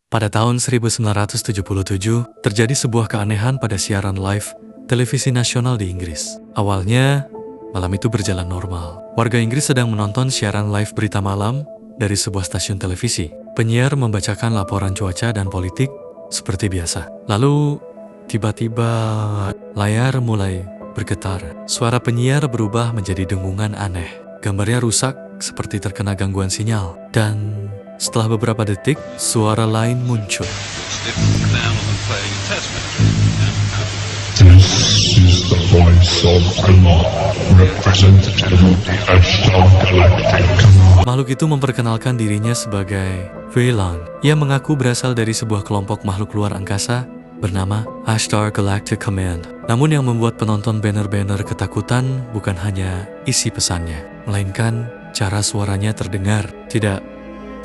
Pada tahun 1977, terjadi sebuah keanehan pada siaran live televisi nasional di Inggris. Awalnya, malam itu berjalan normal. Warga Inggris sedang menonton siaran live berita malam dari sebuah stasiun televisi. Penyiar membacakan laporan cuaca dan politik seperti biasa. Lalu, tiba-tiba layar mulai bergetar. Suara penyiar berubah menjadi dengungan aneh. Gambarnya rusak seperti terkena gangguan sinyal. Dan setelah beberapa detik, suara lain muncul. This is the voice of Allah, representative of the Ashtar Galactic. Makhluk itu memperkenalkan dirinya sebagai Veylan. Ia mengaku berasal dari sebuah kelompok makhluk luar angkasa bernama Ashtar Galactic Command. Namun yang membuat penonton banner-banner ketakutan bukan hanya isi pesannya, melainkan cara suaranya terdengar tidak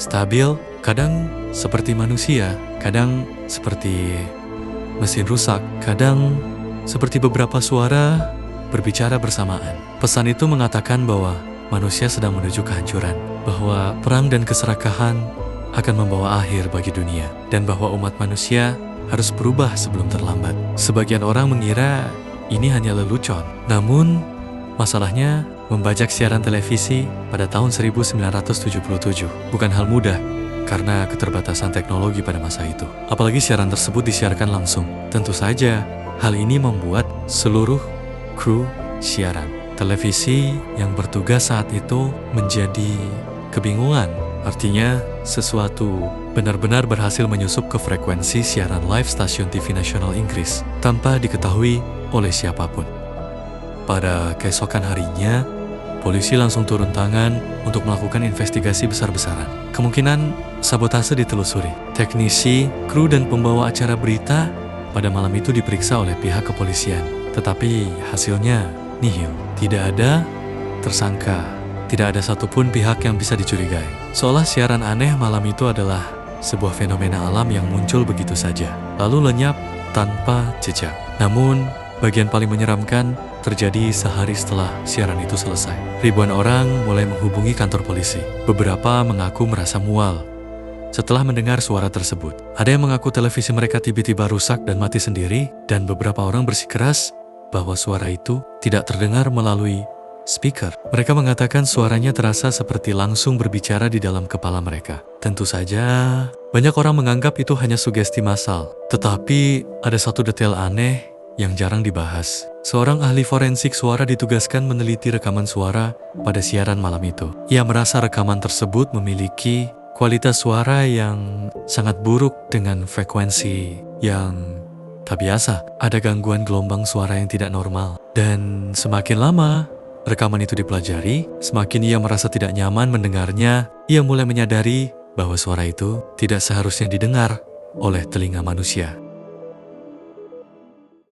stabil, kadang seperti manusia, kadang seperti mesin rusak, kadang seperti beberapa suara berbicara bersamaan. Pesan itu mengatakan bahwa manusia sedang menuju kehancuran, bahwa perang dan keserakahan akan membawa akhir bagi dunia, dan bahwa umat manusia harus berubah sebelum terlambat. Sebagian orang mengira ini hanya lelucon, namun masalahnya membajak siaran televisi pada tahun 1977 bukan hal mudah karena keterbatasan teknologi pada masa itu. Apalagi siaran tersebut disiarkan langsung. Tentu saja, hal ini membuat seluruh kru siaran televisi yang bertugas saat itu menjadi kebingungan. Artinya, sesuatu benar-benar berhasil menyusup ke frekuensi siaran live stasiun TV nasional Inggris tanpa diketahui oleh siapapun. Pada keesokan harinya, polisi langsung turun tangan untuk melakukan investigasi besar-besaran. Kemungkinan sabotase ditelusuri. Teknisi, kru, dan pembawa acara berita pada malam itu diperiksa oleh pihak kepolisian. Tetapi hasilnya nihil. Tidak ada tersangka. Tidak ada satupun pihak yang bisa dicurigai. Seolah siaran aneh malam itu adalah sebuah fenomena alam yang muncul begitu saja, lalu lenyap tanpa jejak. Namun, bagian paling menyeramkan terjadi sehari setelah siaran itu selesai. Ribuan orang mulai menghubungi kantor polisi. Beberapa mengaku merasa mual setelah mendengar suara tersebut. Ada yang mengaku televisi mereka tiba-tiba rusak dan mati sendiri, dan beberapa orang bersikeras bahwa suara itu tidak terdengar melalui speaker. Mereka mengatakan suaranya terasa seperti langsung berbicara di dalam kepala mereka. Tentu saja, banyak orang menganggap itu hanya sugesti massal. Tetapi ada satu detail aneh yang jarang dibahas. Seorang ahli forensik suara ditugaskan meneliti rekaman suara pada siaran malam itu. Ia merasa rekaman tersebut memiliki kualitas suara yang sangat buruk dengan frekuensi yang tak biasa. Ada gangguan gelombang suara yang tidak normal. Dan semakin lama rekaman itu dipelajari, semakin ia merasa tidak nyaman mendengarnya. Ia mulai menyadari bahwa suara itu tidak seharusnya didengar oleh telinga manusia.